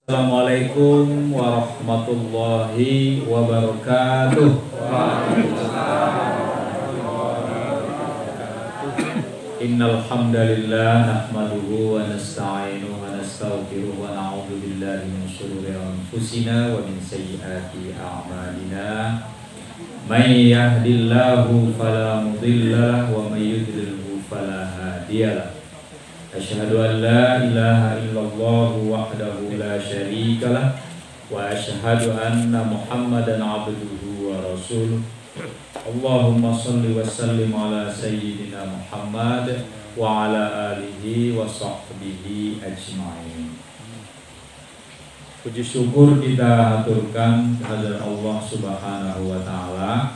Assalamualaikum warahmatullahi wabarakatuh. Innal hamdalillah nahmaduhu wa nasta'inuhu wa nastaghfiruhu wa na'udzu billahi min shururi anfusina wa min sayyiati a'malina. May yahdihillahu fala mudilla lahu wa may yudlilhu fala hadiyalah. Asyhadu an la ilaha illallah wahdahu la syarika lah wa asyhadu anna Muhammadan abduhu wa rasuluh. Allahumma shalli wa sallim ala sayyidina Muhammad wa ala alihi wa sahbihi ajma'in. Puji syukur kita aturkan kehadirat Allah Subhanahu wa taala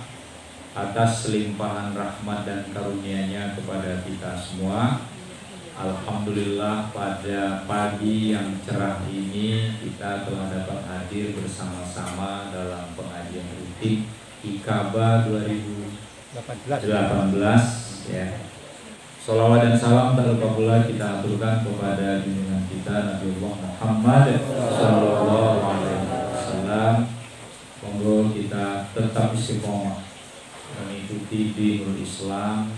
atas limpahan rahmat dan karunia-Nya kepada kita semua. Alhamdulillah pada pagi yang cerah ini kita telah dapat hadir bersama-sama dalam pengajian rutin IKABA 2018 ya. Sholawat dan salam tak lupa pula kita aturkan kepada junjungan kita Nabiullah Muhammad sallallahu alaihi wasallam. Monggo kita tetap istiqomah mengikuti dinul Islam,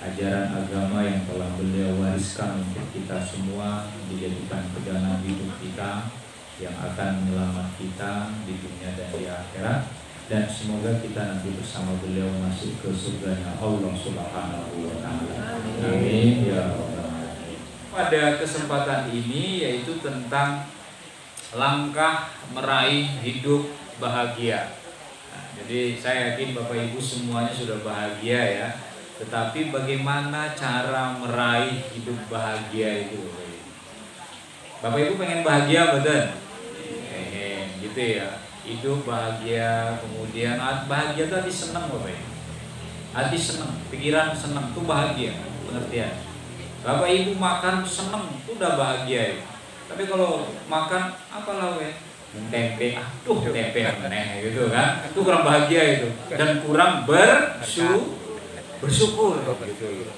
ajaran agama yang telah beliau wariskan untuk kita semua, dijadikan pegangan hidup kita yang akan menyelamat kita di dunia dan di akhirat, dan semoga kita nanti bersama beliau masuk ke surganya Allah Subhanahu wa taala. Amin ya rabbal alamin. Pada kesempatan ini yaitu tentang langkah meraih hidup bahagia. Nah, jadi saya yakin Bapak Ibu semuanya sudah bahagia ya. Tetapi bagaimana cara meraih hidup bahagia itu? Bapak Ibu pengen bahagia betul? Pengen gitu ya. Hidup bahagia, kemudian bahagia itu hati senang Bapak Ibu. Hati senang, pikiran senang, itu bahagia pengertian. Bapak Ibu makan senang, itu udah bahagia ya. Tapi kalau makan apalah we? Tempe, aduh tempe aneh gitu kan. Itu kurang bahagia itu dan kurang bersyukur gitu.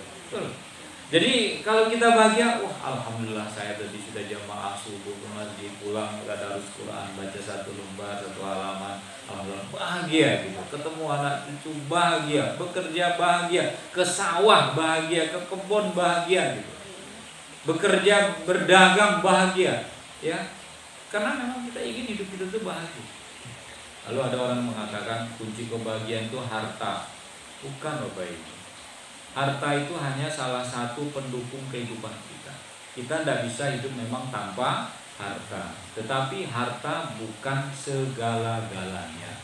Jadi kalau kita bahagia, wah alhamdulillah saya tadi sudah jamaah subuh ke masjid, pulang tadarus Quran, baca satu lembar, satu halaman, alhamdulillah bahagia gitu. Ketemu anak cucu bahagia, bekerja bahagia, ke sawah bahagia, ke kebun bahagia gitu. Bekerja, berdagang bahagia, ya. Karena memang kita ingin hidup itu bahagia. Lalu ada orang mengatakan kunci kebahagiaan itu harta. Bukan Bapak Ibu. Harta itu hanya salah satu pendukung kehidupan kita. Kita tidak bisa hidup memang tanpa harta. Tetapi harta bukan segala-galanya.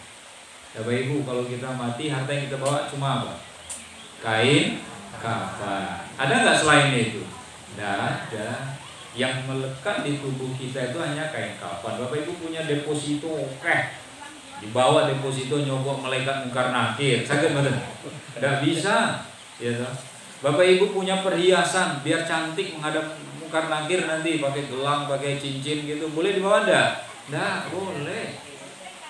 Bapak Ibu, kalau kita mati, harta yang kita bawa cuma apa? Kain, kafan. Ada nggak selain itu? Tidak ada. Yang melekat di tubuh kita itu hanya kain kafan. Bapak Ibu punya deposito, oke. Dibawa deposito nyogok malaikat mungkar nakir, sakit betul? Tidak bisa, ya toh. Bapak Ibu punya perhiasan biar cantik menghadap mungkar nakir nanti, pakai gelang, pakai cincin gitu, boleh dibawa enggak? Enggak boleh.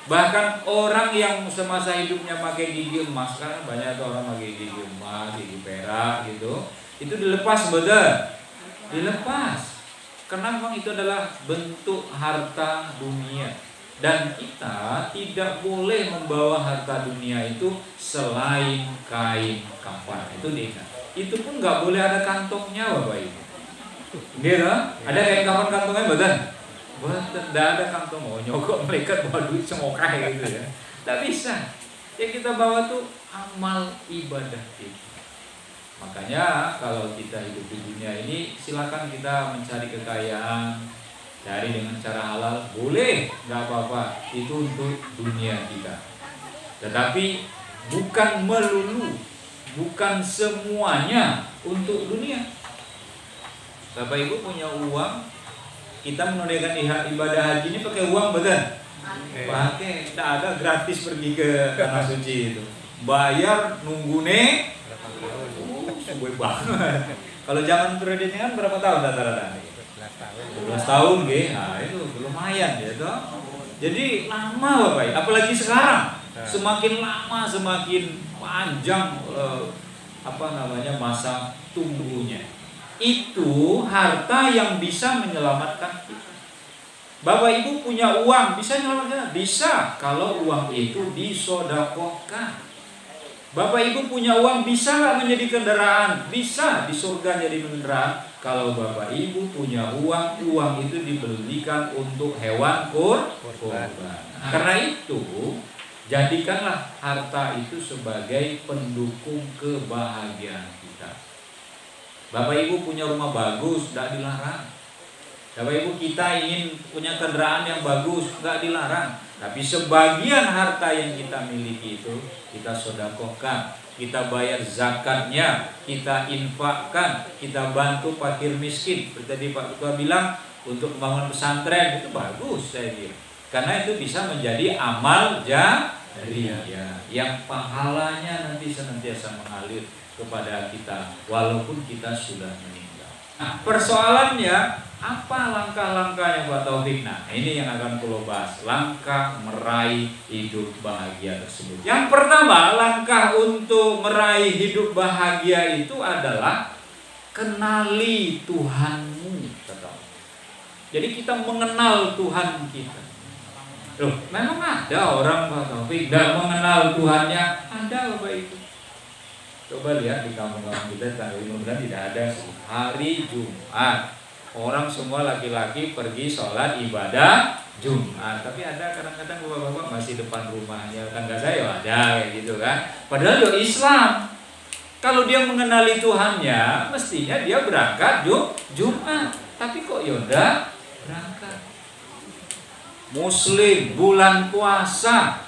Bahkan orang yang semasa hidupnya pakai gigi emas, karena banyak tuh orang pakai gigi emas, gigi perak gitu, itu dilepas betul? Dilepas. Karena memang itu adalah bentuk harta dunia. Dan kita tidak boleh membawa harta dunia itu selain kain kafan. Itu diingat. Itu pun nggak boleh ada kantongnya Bapak Ibu. Gitu? Ada kain kafan kantongnya betul? Betul. Tidak ada kantong. Oh nyogok malaikat bawa duit semokah gitu ya. Tidak bisa. Yang kita bawa tuh amal ibadah kita. Makanya kalau kita hidup di dunia ini, silakan kita mencari kekayaan. Cari dengan cara halal, boleh, nggak apa-apa. Itu untuk dunia kita. Tetapi bukan melulu, bukan semuanya untuk dunia. Bapak Ibu punya uang, kita menunaikan ibadah haji ini pakai uang betul? Pakai, tidak ada gratis pergi ke tanah suci itu. Bayar, nunggu nih, suwe banget. Kalau zaman kreditnya kan berapa tahun rata-rata? 12 tahun gitu. Nah, itu lumayan ya toh. Jadi lama Bapak, apalagi sekarang. Semakin lama semakin panjang masa tumbuhnya. itu harta yang bisa menyelamatkan kita. Bapak Ibu punya uang, bisa nyelamatkan? Bisa, kalau uang itu disodakohkan. Bapak Ibu punya uang, bisa nggak menjadi kendaraan? Bisa, di surga jadi kendaraan. Kalau Bapak Ibu punya uang, uang itu dibelikan untuk hewan kurban. Karena itu, jadikanlah harta itu sebagai pendukung kebahagiaan kita. Bapak Ibu punya rumah bagus, tidak dilarang. Bapak Ibu kita ingin punya kendaraan yang bagus, nggak dilarang. Tapi sebagian harta yang kita miliki itu kita sedekahkan, kita bayar zakatnya, kita infakkan, kita bantu fakir miskin. Seperti tadi Pak Ketua bilang, untuk membangun pesantren itu bagus saya kira. Karena itu bisa menjadi amal jariyah yang pahalanya nanti senantiasa mengalir kepada kita walaupun kita sudah meninggal. Nah, persoalannya apa langkah-langkahnya Pak Taufik? Nah, ini yang akan kulo bahas, langkah meraih hidup bahagia tersebut. Yang pertama, langkah untuk meraih hidup bahagia itu adalah kenali Tuhanmu. Jadi kita mengenal Tuhan kita. Loh, memang ada orang Pak Taufik tidak mengenal Tuhannya? Ada Bapak Ibu. Coba lihat di kampung-kampung kita, mudah-mudahan tidak ada hari Jumat. Orang semua laki-laki pergi sholat ibadah Jumat. Tapi ada kadang-kadang bapak-bapak masih depan rumahnya, tangga saya ada kayak gitu kan. Padahal dia Islam. Kalau dia mengenali Tuhannya, mestinya dia berangkat Jumat. Tapi kok Yoda berangkat Muslim, bulan puasa,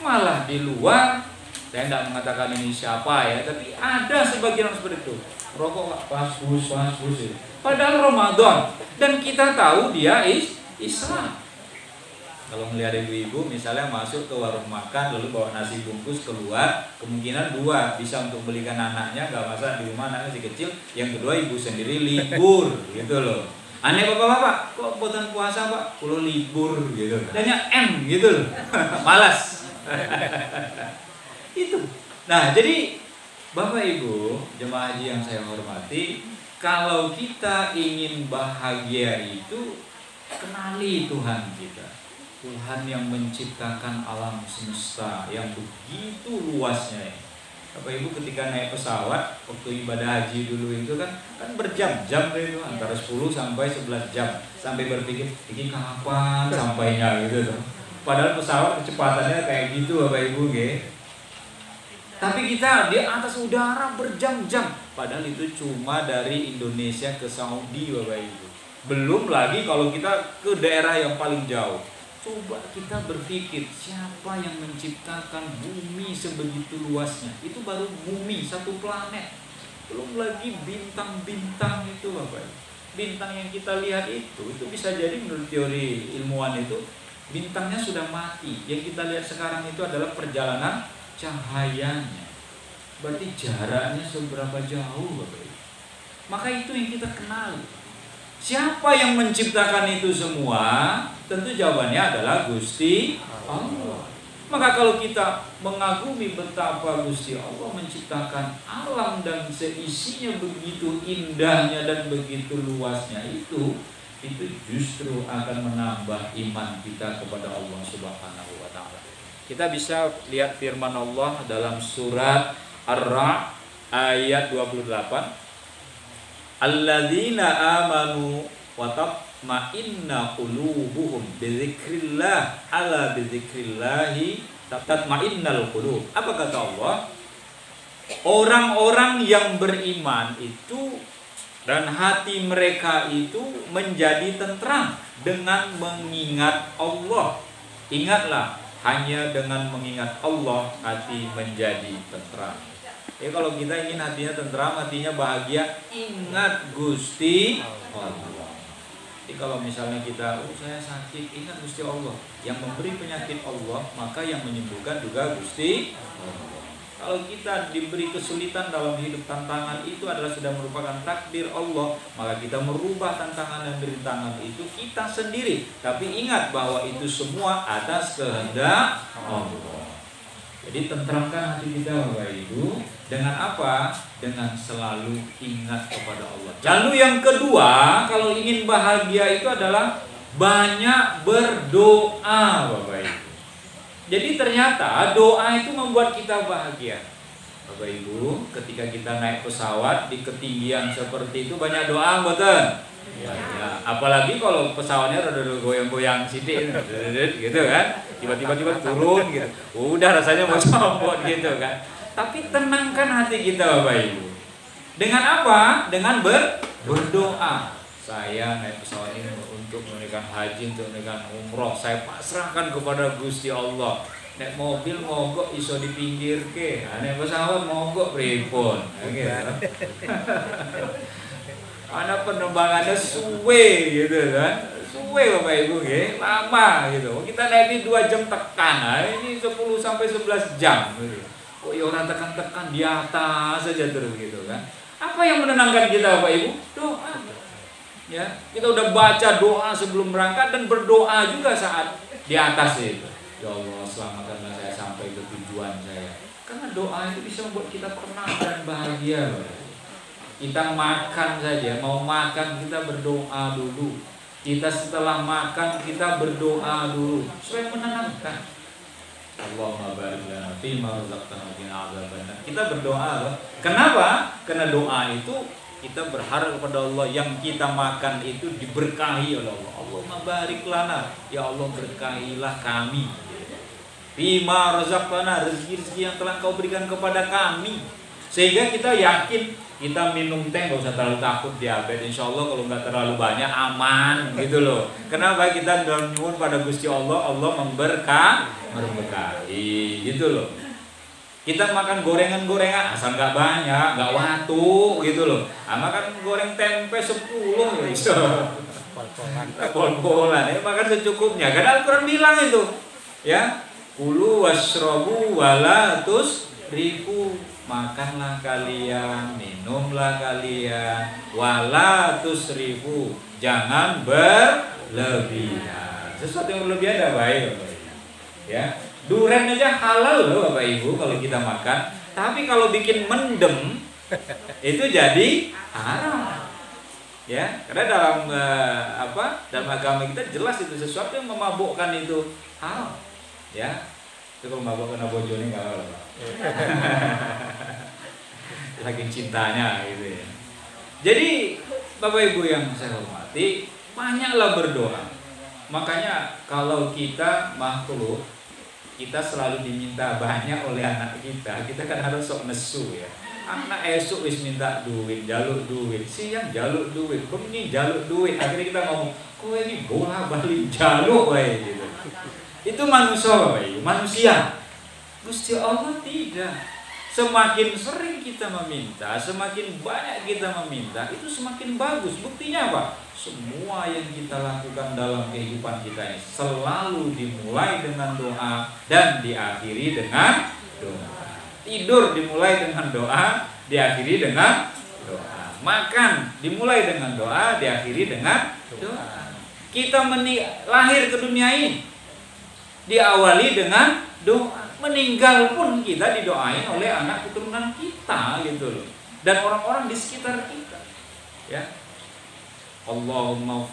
malah di luar. Saya tidak mengatakan ini siapa ya, tapi ada sebagian orang seperti itu. Rokok pas-bus itu. Padahal Ramadan, dan kita tahu dia Islam. Kalau melihat ibu-ibu misalnya masuk ke warung makan lalu bawa nasi bungkus keluar, kemungkinan dua, bisa untuk belikan anaknya, gak masalah di rumah anaknya masih kecil. Yang kedua ibu sendiri libur gitu loh. Aneh bapak-bapak, kok buatan puasa Pak? Kulo libur gitu. Adanya M gitu loh. Malas. Itu. Nah, jadi Bapak Ibu, jemaah haji yang saya hormati, kalau kita ingin bahagia itu kenali Tuhan kita. Tuhan yang menciptakan alam semesta yang begitu luasnya. Bapak Ibu ketika naik pesawat waktu ibadah haji dulu itu kan berjam-jam itu antara 10 sampai 11 jam sampai berpikir ini kapan sampainya gitu. Padahal pesawat kecepatannya kayak gitu Bapak Ibu nggih. Tapi kita di atas udara berjam-jam. Padahal itu cuma dari Indonesia ke Saudi Bapak Ibu. Belum lagi kalau kita ke daerah yang paling jauh. Coba kita berpikir siapa yang menciptakan bumi sebegitu luasnya. Itu baru bumi, satu planet. Belum lagi bintang-bintang itu Bapak Ibu. Bintang yang kita lihat itu bisa jadi menurut teori ilmuwan itu bintangnya sudah mati. Yang kita lihat sekarang itu adalah perjalanan cahayanya. Berarti jaraknya seberapa jauh Bapak Ibu. Maka itu yang kita kenal. Siapa yang menciptakan itu semua? Tentu jawabannya adalah Gusti Allah. Maka kalau kita mengagumi betapa Gusti Allah menciptakan alam dan seisinya begitu indahnya dan begitu luasnya itu justru akan menambah iman kita kepada Allah Subhanahu wa taala. Kita bisa lihat firman Allah dalam surat Ar-Ra'd ayat 28. Alladzina amanu wa tatma'inna qulubuhum bidzikrillah ala bidzikrillahi tatma'innal qulub. Apa kata Allah? Orang-orang yang beriman itu dan hati mereka itu menjadi tentram dengan mengingat Allah. Ingatlah, hanya dengan mengingat Allah hati menjadi tentram. Ya kalau kita ingin hatinya tentram, hatinya bahagia, ingat Gusti Allah. Jadi kalau misalnya kita, saya sakit, ingat Gusti Allah. Yang memberi penyakit Allah, maka yang menyembuhkan juga Gusti Allah. Kalau kita diberi kesulitan dalam hidup, tantangan itu adalah sudah merupakan takdir Allah, maka kita merubah tantangan dan rintangan itu kita sendiri. Tapi ingat bahwa itu semua atas kehendak Allah. Jadi tentramkan hati kita Bapak Ibu dengan apa? Dengan selalu ingat kepada Allah. Lalu yang kedua, kalau ingin bahagia itu adalah banyak berdoa Bapak Ibu. Jadi ternyata doa itu membuat kita bahagia Bapak Ibu. Ketika kita naik pesawat di ketinggian seperti itu banyak doa betul? Ya, apalagi kalau pesawatnya rada goyang-goyang sidik gitu kan, tiba-tiba turun gitu, udah rasanya mau copot gitu kan. Tapi tenangkan hati kita Bapak Ibu. Dengan apa? Dengan berdoa. Saya naik pesawat ini untuk menunaikan haji, untuk menunaikan umroh. Saya pasrahkan kepada Gusti Allah. Naik mobil mogok iso di pinggir ke, naik pesawat mogok pripun. Gitu. Ana penerbangannya suwe gitu kan. Suwe Bapak Ibu nggih, lama gitu. Kita naik di 2 jam tekan. Nah, ini 10 sampai 11 jam gitu. Kok ya orang tekan-tekan di atas saja terus gitu kan. Apa yang menenangkan kita Bapak Ibu? Doa. Ya, kita udah baca doa sebelum berangkat dan berdoa juga saat di atas itu. Ya Allah, selamatkanlah saya sampai ke tujuan saya. Karena doa itu bisa membuat kita tenang dan bahagia. Kita makan saja, mau makan kita berdoa dulu. Kita setelah makan kita berdoa dulu supaya menenangkan. Allahumma barik lana fima razaqtana wa qina adzabannar. Kita berdoa loh. Kenapa? Karena doa itu kita berharap kepada Allah yang kita makan itu diberkahi oleh Allah. Allahumma barik lana, ya Allah berkahilah kami. Fima razaqtana, rezeki-rezeki yang telah Kau berikan kepada kami. Sehingga kita yakin kita minum teh gak usah terlalu takut diabetes. Insya Allah kalau nggak terlalu banyak aman gitu loh. Kenapa? Kita nyuwun pada Gusti Allah, Allah memberkahi gitu loh. Kita makan gorengan-gorengan asal nggak banyak, nggak watu gitu loh. Makan goreng tempe 10 gitu. Pol-polan ya, makan secukupnya. Karena Al-Quran bilang itu, ya, kulu washrobu wala tusrifu. Makanlah kalian, minumlah kalian, wala tusrifu. Jangan berlebihan. Sesuatu yang berlebihan tidak baik, ya. Duren aja halal loh Bapak Ibu kalau kita makan. Tapi kalau bikin mendem itu jadi haram. Ya, karena dalam dalam agama kita jelas itu sesuatu yang memabukkan itu haram. Ya. Itu kalau mabuk kena bojone enggak apa-apa. Saking cintanya gitu ya. Jadi Bapak Ibu yang saya hormati, banyaklah berdoa. Makanya kalau kita makhluk, kita selalu diminta banyak oleh anak kita. Kita kan harus sok nesu ya. Anak esok wis minta duit, jaluk duit, siang jaluk duit, bengi jaluk duit. Akhirnya kita ngomong, kowe ini bola balik jaluk wae gitu. Itu manusia. Gusti Allah tidak. Semakin sering kita meminta, semakin banyak kita meminta, itu semakin bagus. Buktinya apa? Semua yang kita lakukan dalam kehidupan kita ini selalu dimulai dengan doa dan diakhiri dengan doa. Tidur dimulai dengan doa, diakhiri dengan doa. Makan dimulai dengan doa, diakhiri dengan doa. Kita lahir ke dunia ini diawali dengan doa. Meninggal pun kita didoain oleh anak keturunan kita gitu loh. Dan orang-orang di sekitar kita. Ya. Allahumma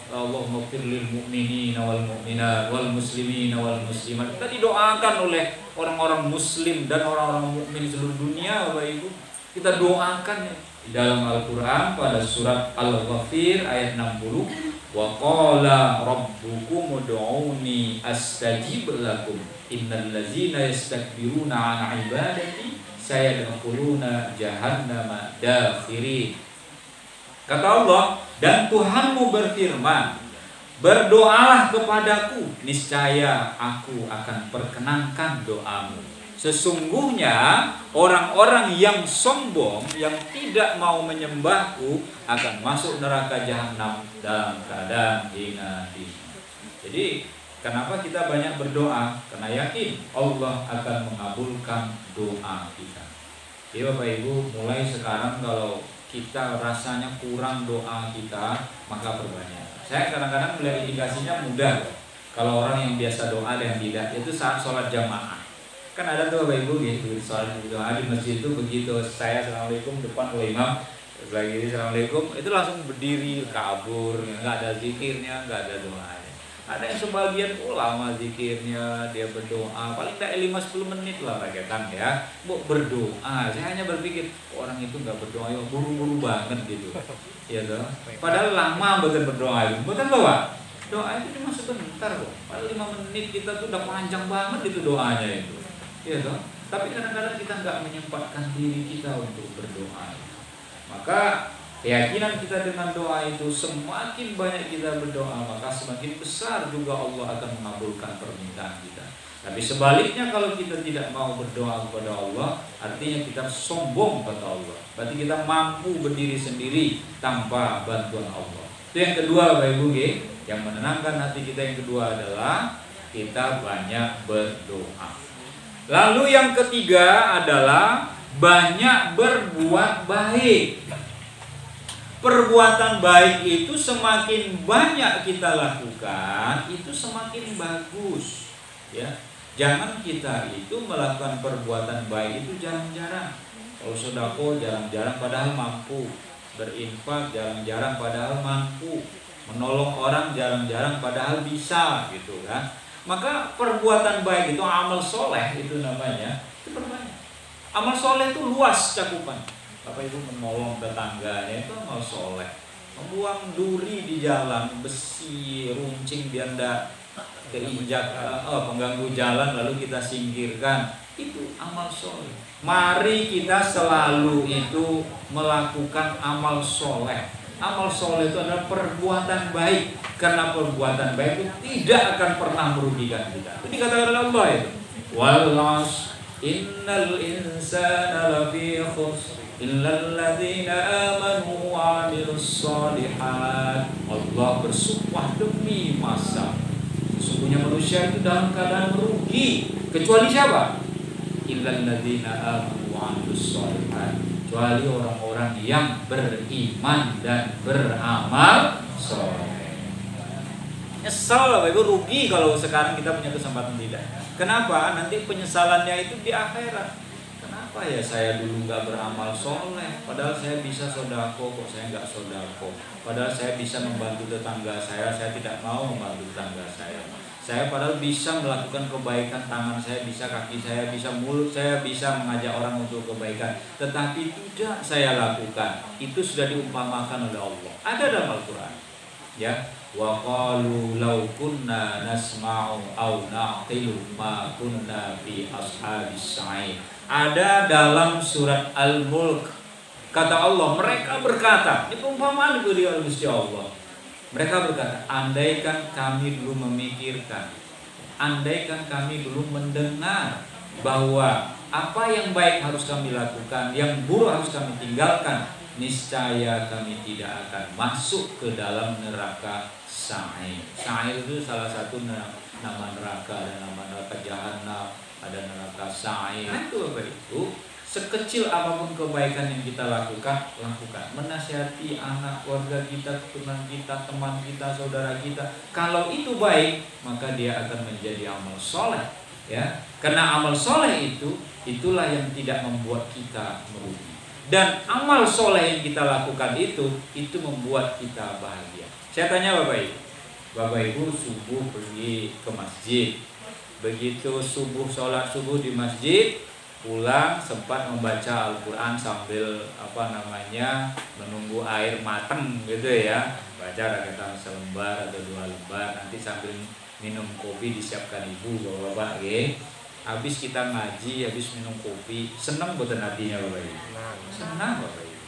fir lil mu'minina wal mu'minat wal muslimina wal muslimat. Kita didoakan oleh orang-orang muslim dan orang-orang mukmin seluruh dunia Bapak Ibu. Kita doakan ya. Di dalam Al-Qur'an pada surat Al-Ghafir ayat 60, wa qala rabbukum ud'uni astajib lakum innal ladzina yastakbiruna 'an ibadati sayadkhuluna jahannama dakhirin. Kata Allah, dan Tuhanmu berfirman, berdoalah kepadaku, niscaya aku akan perkenankan doamu. Sesungguhnya orang-orang yang sombong, yang tidak mau menyembahku, akan masuk neraka jahanam dalam keadaan hina. Jadi kenapa kita banyak berdoa? Karena yakin Allah akan mengabulkan doa kita. Jadi Bapak Ibu, mulai sekarang kalau kita rasanya kurang doa kita, maka perbanyak. Saya kadang-kadang melihat indikasinya mudah. Kalau orang yang biasa doa dan tidak, itu saat sholat jamaah. Kan ada tuh Bapak Ibu gitu, sholat doa di masjid itu begitu saya assalamualaikum depan oleh imam, lagi assalamualaikum, itu langsung berdiri kabur, nggak ada zikirnya, nggak ada doanya. Ada yang sebagian ulama zikirnya, dia berdoa paling tidak 5-10 menit lah rakyatan ya, berdoa. Saya hanya berpikir orang itu nggak berdoa ya buru-buru banget gitu, ya toh. Padahal lama betul berdoa itu, betul bahwa doa itu cuma sebentar kok. Padahal 5 menit kita tuh udah panjang banget itu doanya itu, ya toh. Tapi kadang-kadang kita nggak menyempatkan diri kita untuk berdoa. Maka keyakinan kita dengan doa itu, semakin banyak kita berdoa, maka semakin besar juga Allah akan mengabulkan permintaan kita. Tapi sebaliknya kalau kita tidak mau berdoa kepada Allah, artinya kita sombong kepada Allah. Berarti kita mampu berdiri sendiri tanpa bantuan Allah. Itu yang kedua Bapak Ibu, yang menenangkan hati kita yang kedua adalah kita banyak berdoa. Lalu yang ketiga adalah banyak berbuat baik. Perbuatan baik itu semakin banyak kita lakukan, itu semakin bagus, ya. Jangan kita itu melakukan perbuatan baik itu jarang-jarang. Kalau sedekah jarang-jarang padahal mampu, berinfak jarang-jarang padahal mampu, menolong orang jarang-jarang padahal bisa, gitu kan. Maka perbuatan baik itu, amal soleh itu namanya, itu berbanyak. Amal soleh itu luas cakupan. Bapak Ibu menolong tetangganya itu amal soleh. Membuang duri di jalan, besi, runcing biar tidak keinjak pengganggu jalan lalu kita singkirkan, itu amal soleh. Mari kita selalu itu melakukan amal soleh. Amal soleh itu adalah perbuatan baik, karena perbuatan baik itu tidak akan pernah merugikan kita. Jadi katakan Allah itu, walas innal insana lafi khusr illal ladzina amanu wa 'amilus shalihat. Allah bersumpah demi masa, sesungguhnya manusia itu dalam keadaan merugi, kecuali siapa? Illal ladzina amanu wa 'amilus shalihat, kecuali orang-orang yang beriman dan beramal saleh. Nyesal Bapak Ibu, rugi kalau sekarang kita punya kesempatan tidak. Kenapa? Nanti penyesalannya itu di akhirat. Kenapa ya saya dulu nggak beramal soleh, padahal saya bisa sodako, kok saya nggak sodako. Padahal saya bisa membantu tetangga saya tidak mau membantu tetangga saya. Saya padahal bisa melakukan kebaikan, tangan saya bisa, kaki saya bisa, mulut saya bisa mengajak orang untuk kebaikan, tetapi tidak saya lakukan. Itu sudah diumpamakan oleh Allah. Ada dalam Al-Quran, ya. Wa qalu law kunna nasma'u aw naqilu ma kunna fi ashabis sa'ir. Ada dalam surat Al-Mulk, kata Allah, mereka berkata, ini perumpamaan itu oleh Gusti Allah. Mereka berkata, andaikan kami dulu memikirkan, andaikan kami dulu mendengar bahwa apa yang baik harus kami lakukan, yang buruk harus kami tinggalkan, niscaya kami tidak akan masuk ke dalam neraka Sa'ir. Sa'ir itu salah satu nama neraka, dan nama neraka Jahannam, ada neraka Sa'ir. Itu Bapak Ibu, sekecil apapun kebaikan yang kita lakukan, menasihati anak, keluarga kita, keturunan kita, teman kita, saudara kita, kalau itu baik, maka dia akan menjadi amal soleh, ya. Karena amal soleh itu, itulah yang tidak membuat kita merugi. Dan amal soleh yang kita lakukan itu membuat kita bahagia. Saya tanya Bapak Ibu subuh pergi ke masjid, begitu subuh, sholat subuh di masjid, pulang sempat membaca Al-Quran sambil menunggu air mateng gitu ya, baca rakatan selembar atau 2 lembar, nanti sambil minum kopi disiapkan ibu bapak-bapak ya. Habis kita ngaji, habis minum kopi, senang betul hatinya Bapak Ibu. Senang Bapak Ibu.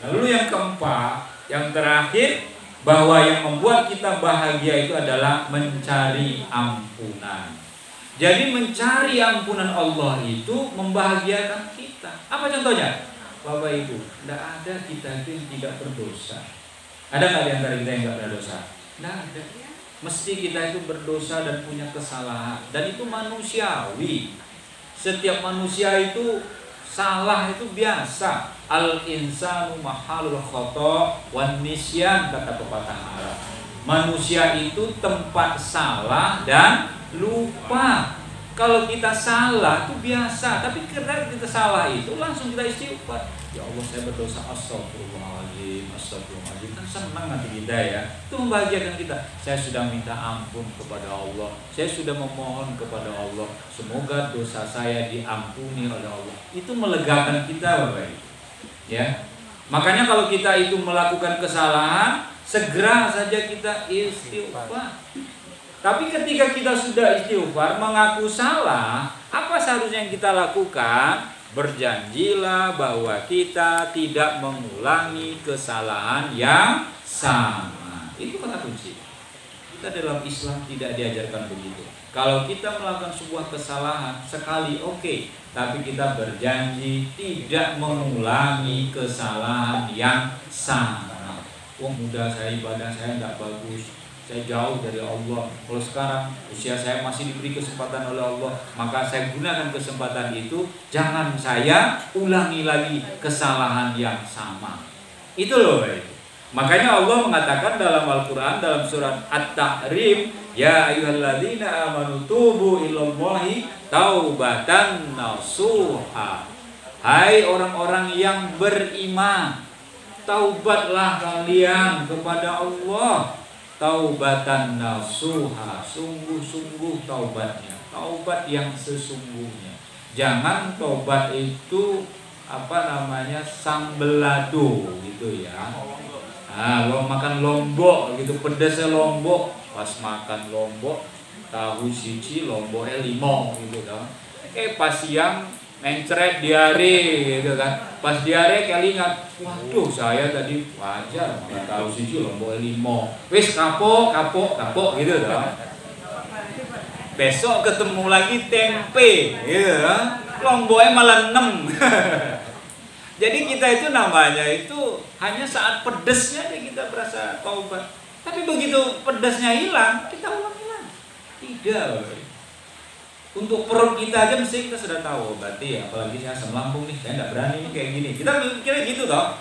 Lalu yang keempat, yang terakhir, bahwa yang membuat kita bahagia itu adalah mencari ampunan. Jadi mencari ampunan Allah itu membahagiakan kita. Apa contohnya? Bapak Ibu, tidak ada kita itu yang tidak berdosa. Ada nggak di antara kita yang nggak berdosa? Tidak ada. Mesti kita itu berdosa dan punya kesalahan. Dan itu manusiawi. Setiap manusia itu salah, itu biasa. Al-insanu mahalul khata' wan nisyan, kata pepatah Arab. Manusia itu tempat salah dan lupa. Kalau kita salah itu biasa, tapi karena kita salah itu langsung kita istighfar. Ya Allah saya berdosa, astagfirullahaladzim, astagfirullahaladzim. Kan senang hati kita ya. Itu membahagiakan kita. Saya sudah minta ampun kepada Allah. Saya sudah memohon kepada Allah. Semoga dosa saya diampuni oleh Allah. Itu melegakan kita, Bapak Ibu. Ya. Makanya kalau kita itu melakukan kesalahan, segera saja kita istighfar. Tapi ketika kita sudah istighfar, mengaku salah, apa seharusnya yang kita lakukan? Berjanjilah bahwa kita tidak mengulangi kesalahan yang sama. Itu kata kunci. Kita dalam Islam tidak diajarkan begitu. Kalau kita melakukan sebuah kesalahan sekali oke, tapi kita berjanji tidak mengulangi kesalahan yang sama. Wah, mudah saya ibadah saya nggak bagus, saya jauh dari Allah. Kalau sekarang usia saya masih diberi kesempatan oleh Allah, maka saya gunakan kesempatan itu. Jangan saya ulangi lagi kesalahan yang sama. Itu loh, baik. Makanya Allah mengatakan dalam Al-Quran dalam surat At-Tahrim, ya ayyuhalladzina amanu tubu ilallahi taubatan nasuha. Hai orang-orang yang beriman, taubatlah kalian kepada Allah. Taubatan nasuha, sungguh-sungguh taubatnya, taubat yang sesungguhnya. Jangan taubat itu sambelado gitu ya. Lo makan lombok gitu, pedasnya lombok, pas makan lombok tahu siji lomboknya 5 gitu kan. Pas siang mencret diare gitu kan. Pas diare kelingat, waduh saya tadi wajar makan tahu siji lomboknya 5. Wis kapok gitu kan. Besok ketemu lagi tempe gitu kan. Lomboknya malah 6. Jadi kita itu namanya itu hanya saat pedesnya aja kita berasa taubat. Tapi begitu pedesnya hilang, kita ulangi lagi. Tidak. Untuk perut kita aja mesti kita sudah tahu. Berarti apalagi saya asam lambung nih, saya nggak berani nih kayak gini. Kita mikirnya gitu toh.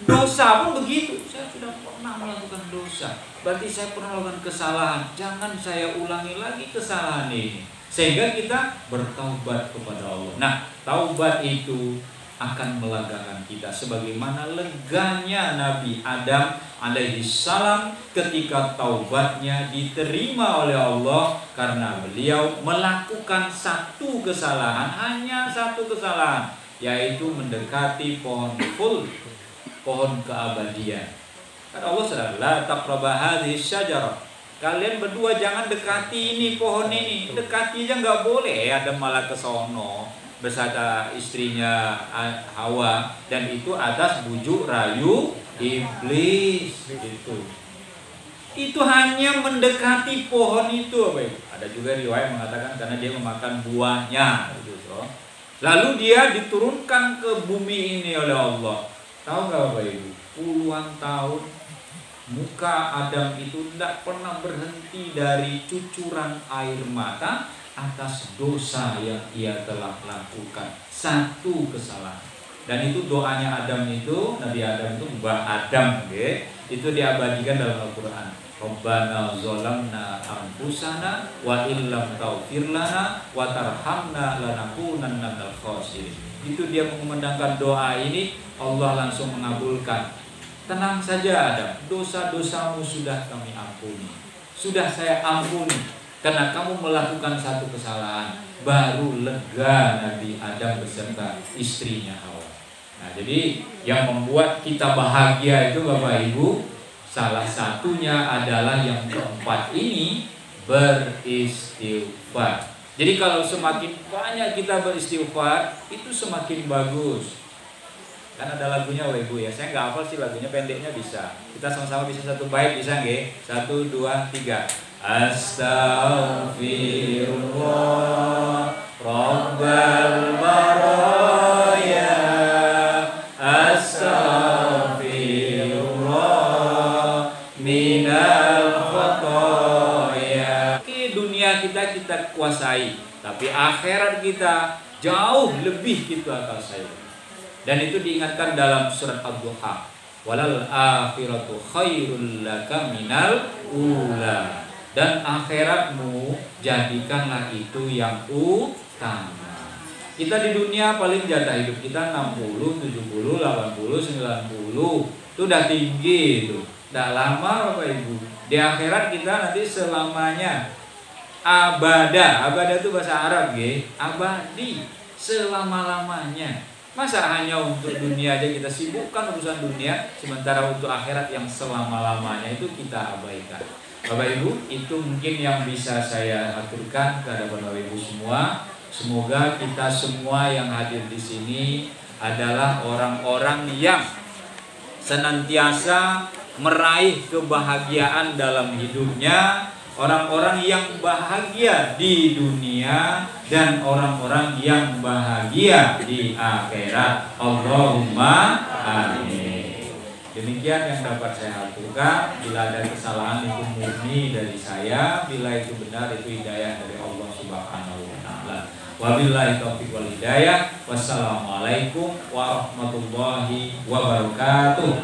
Dosa pun begitu. Saya sudah pernah melakukan dosa. Berarti saya pernah melakukan kesalahan. Jangan saya ulangi lagi kesalahan ini. Sehingga kita bertaubat kepada Allah. Nah, taubat itu akan melegakan kita sebagaimana leganya Nabi Adam alaihi salam ketika taubatnya diterima oleh Allah karena beliau melakukan satu kesalahan, hanya satu kesalahan, yaitu mendekati pohon khuld, pohon keabadian. Kata Allah sudah la taqraba hadhihi syajarah. Kalian berdua jangan dekati ini pohon ini. Dekati aja nggak boleh, ada malah ke sono bersama istrinya Hawa, dan itu atas bujuk rayu iblis gitu. Itu hanya mendekati pohon itu, ada juga riwayat mengatakan karena dia memakan buahnya gitu. Lalu dia diturunkan ke bumi ini oleh Allah. Tahu nggak Bapak Ibu? Puluhan tahun muka Adam itu tidak pernah berhenti dari cucuran air mata atas dosa yang ia telah lakukan. Satu kesalahan. Dan itu doanya Adam itu, Nabi Adam itu, Mbah Adam itu diabadikan dalam Al-Quran. Rabbana zolamna anfusana wa illam taghfir lana wa tarhamna lanakunanna minal khasirin. Itu dia mengumandangkan doa ini, Allah langsung mengabulkan. Tenang saja Adam, dosa-dosamu sudah kami ampuni. Sudah saya ampuni. Karena kamu melakukan satu kesalahan, baru lega Nabi Adam beserta istrinya Hawa. Nah, jadi yang membuat kita bahagia itu Bapak Ibu, salah satunya adalah yang keempat ini, beristighfar. Jadi kalau semakin banyak kita beristighfar, itu semakin bagus. Kan ada lagunya Bapak Ibu ya, saya nggak hafal sih lagunya, pendeknya bisa. Kita sama-sama bisa satu bait, bisa nggih? 1, 2, 3. Astaghfirullah Rabbal baraya, astaghfirullah minal khotoya. Dunia kita kuasai, tapi akhirat kita jauh lebih kita kuasai. Dan itu diingatkan dalam surat Ad-Duha, walal akhiratu khairul laka minal ula. Dan akhiratmu jadikanlah itu yang utama. Kita di dunia paling jatah hidup kita 60, 70, 80, 90. Itu udah tinggi itu. Udah lama Bapak Ibu. Di akhirat kita nanti selamanya abada. Abada itu bahasa Arab ya. Abadi, selama-lamanya. Masa hanya untuk dunia aja kita sibukkan urusan dunia, sementara untuk akhirat yang selama-lamanya itu kita abaikan. Bapak Ibu, itu mungkin yang bisa saya aturkan kepada Bapak Ibu semua. Semoga kita semua yang hadir di sini adalah orang-orang yang senantiasa meraih kebahagiaan dalam hidupnya, orang-orang yang bahagia di dunia dan orang-orang yang bahagia di akhirat. Allahumma amin. Demikian yang dapat saya aturkan. Bila ada kesalahan itu murni dari saya, bila itu benar itu hidayah dari Allah Subhanahu wa taala. Wabillahi taufiq wal hidayah. Wassalamualaikum warahmatullahi wabarakatuh.